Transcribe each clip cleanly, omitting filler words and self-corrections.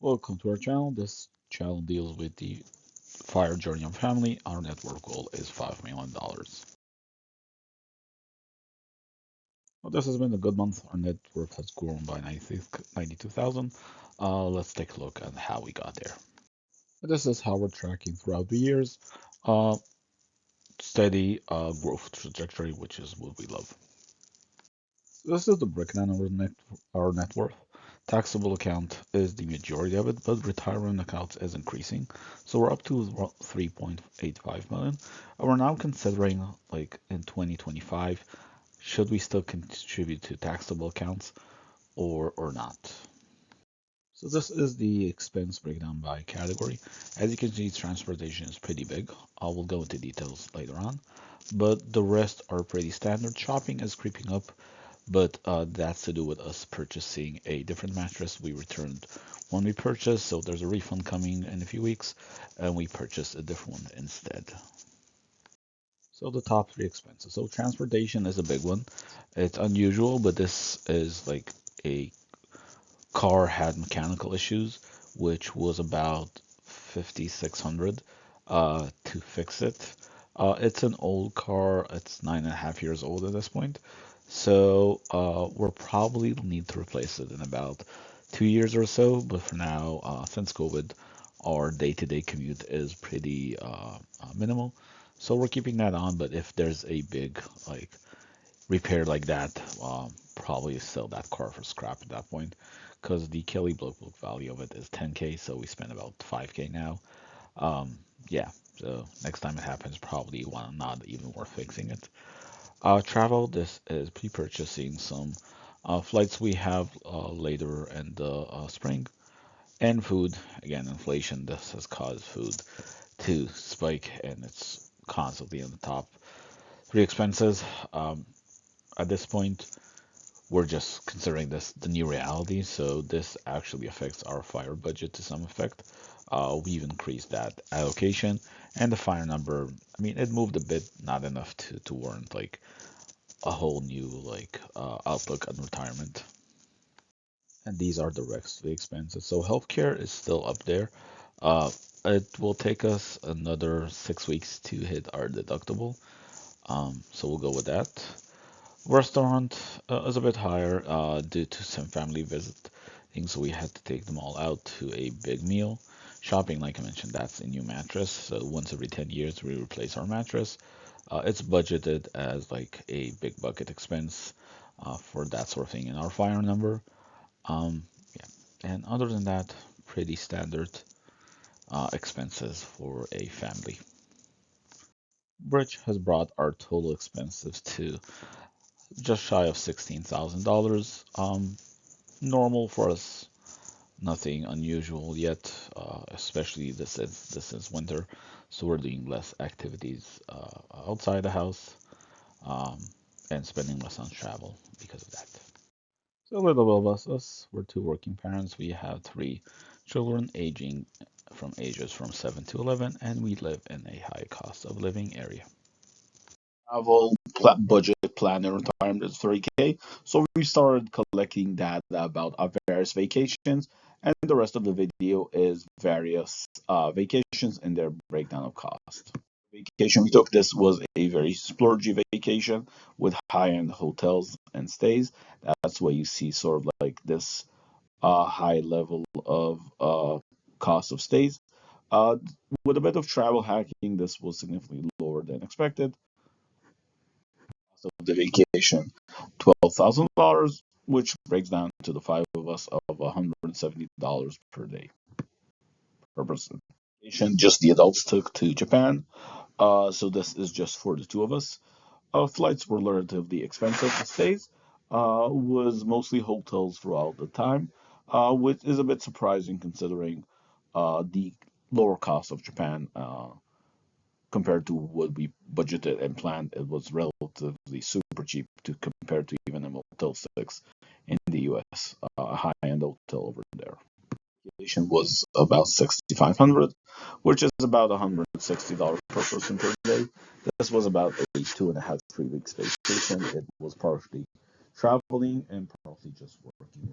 Welcome to our channel. This channel deals with the fire journey of family. Our net worth goal is $5 million. Well, this has been a good month. Our net worth has grown by 92,000. Let's take a look at how we got there. This is how we're tracking throughout the years. Uh, Steady growth trajectory, which is what we love. This is the breakdown of our net worth. Taxable account is the majority of it, but retirement accounts is increasing. So we're up to 3.85 million. And we're now considering, like in 2025, should we still contribute to taxable accounts or not? So this is the expense breakdown by category. As you can see, transportation is pretty big. I will go into details later on, but the rest are pretty standard. Shopping is creeping up, but that's to do with us purchasing a different mattress we returned when we purchased. So there's a refund coming in a few weeks, and we purchased a different one instead. So the top three expenses. So transportation is a big one. It's unusual, but this is like a car had mechanical issues, which was about 5,600 to fix it. It's an old car. It's 9.5 years old at this point. So we'll probably need to replace it in about 2 years or so. But for now, since COVID, our day-to-day commute is pretty minimal. So we're keeping that on. But if there's a big like repair like that, probably sell that car for scrap at that point, because the Kelly Blue Book value of it is 10K, so we spend about 5K now. Yeah, so next time it happens, probably one not even worth fixing it. Travel, this is pre-purchasing some flights we have later in the spring, and food. Again, inflation, this has caused food to spike, and it's constantly on the top three expenses. At this point, we're just considering this the new reality, so this actually affects our fire budget to some effect. We've increased that allocation, and the fire number, I mean, it moved a bit, not enough to warrant like a whole new like outlook on retirement. And these are the rest of the expenses. So healthcare is still up there. Uh, it will take us another 6 weeks to hit our deductible. So we'll go with that. Restaurant is a bit higher due to some family visiting, so we had to take them all out to a big meal. Shopping, like I mentioned, that's a new mattress. So once every 10 years, we replace our mattress. It's budgeted as like a big bucket expense for that sort of thing in our fire number. Um, yeah. And other than that, pretty standard expenses for a family. Bridge has brought our total expenses to just shy of $16,000. Normal for us, nothing unusual yet, especially this is winter, so we're doing less activities outside the house, um, and spending less on travel because of that. So a little bit about us. We're two working parents. We have three children aging from ages from 7 to 11, and we live in a high cost of living area. Travel budget plan in retirement is 30K. So we started collecting data about our various vacations, and the rest of the video is various vacations and their breakdown of cost. Vacation we took, this was a very splurgy vacation with high-end hotels and stays. That's why you see sort of like this high level of cost of stays. Uh, with a bit of travel hacking, this was significantly lower than expected. So the vacation, $12,000, which breaks down to the five of us of $170 per day per person. Vacation just the adults took to Japan. So this is just for the two of us. Flights were relatively expensive. The stays was mostly hotels throughout the time, which is a bit surprising considering the lower cost of Japan compared to what we budgeted and planned. It was relatively super cheap to compare to even a Motel 6 in the US, a high-end hotel over there. Vacation was about 6,500, which is about $160 per person per day. This was about a 2.5, 3 weeks vacation. It was partially traveling and partially just working.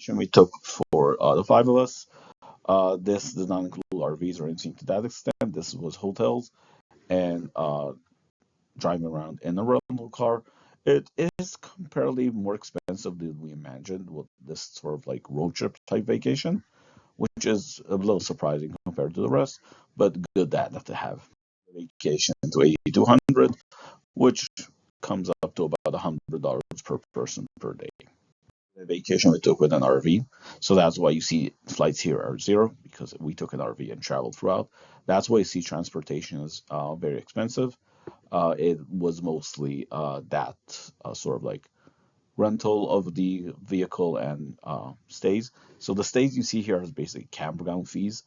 We took for the five of us. This did not include RVs or anything to that extent. This was hotels and driving around in a rental car. It is comparatively more expensive than we imagined with this sort of like road trip type vacation, which is a little surprising compared to the rest, but good data to have. Vacation to 8,200, which comes up to about $100 per person per day. The vacation we took with an RV, so that's why you see flights here are zero because we took an RV and traveled throughout. That's why you see transportation is very expensive. It was mostly that sort of like rental of the vehicle and stays. So the stays you see here is basically campground fees,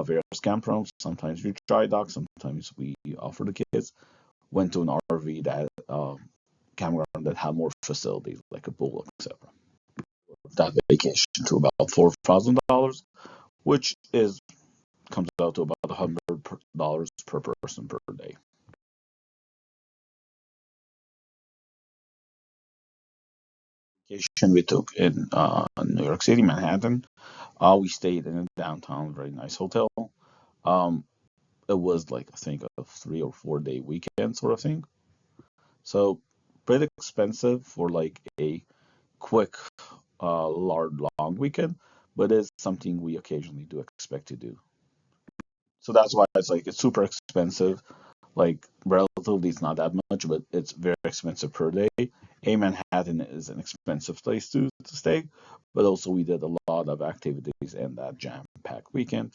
various campgrounds. Sometimes we dry dock, sometimes we offer the kids. Went to an RV that campground that had more facilities like a pool, etc. That vacation to about $4,000, which is comes out to about $100 per person per day. Vacation we took in New York City, Manhattan. We stayed in a downtown, very nice hotel. Um, it was like I think a 3 or 4 day weekend sort of thing. So pretty expensive for like a quick, large, long weekend, but it's something we occasionally do expect to do. So that's why it's super expensive. Like relatively, it's not that much, but it's very expensive per day. A Manhattan is an expensive place to stay, but also we did a lot of activities in that jam-packed weekend.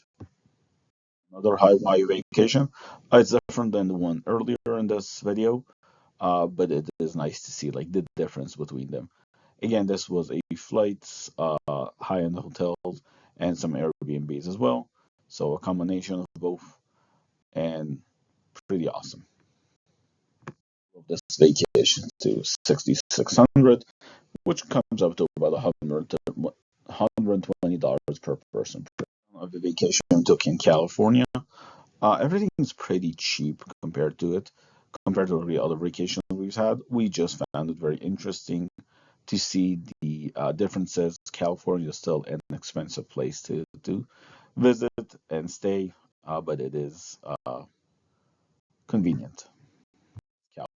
Another Hawaii vacation. It's different than the one earlier in this video, but it is nice to see like the difference between them. Again, this was a flights, high-end hotels, and some Airbnbs as well. So a combination of both, and pretty awesome. This vacation to 6,600, which comes up to about $120 per person. Of the vacation we took in California, everything is pretty cheap compared to the other vacations we've had. We just found it very interesting to see the differences. California is still an expensive place to visit and stay, but it is convenient.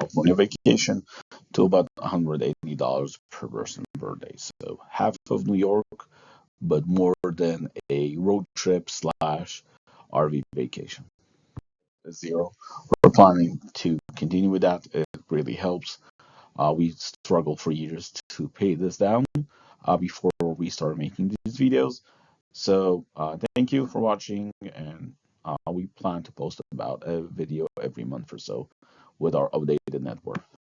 California vacation to about $180 per person per day. So half of New York, but more than a road trip slash RV vacation. Zero. We're planning to continue with that. It really helps. We struggled for years to pay this down before we started making these videos. So thank you for watching, and we plan to post about a video every month or so with our updated net worth.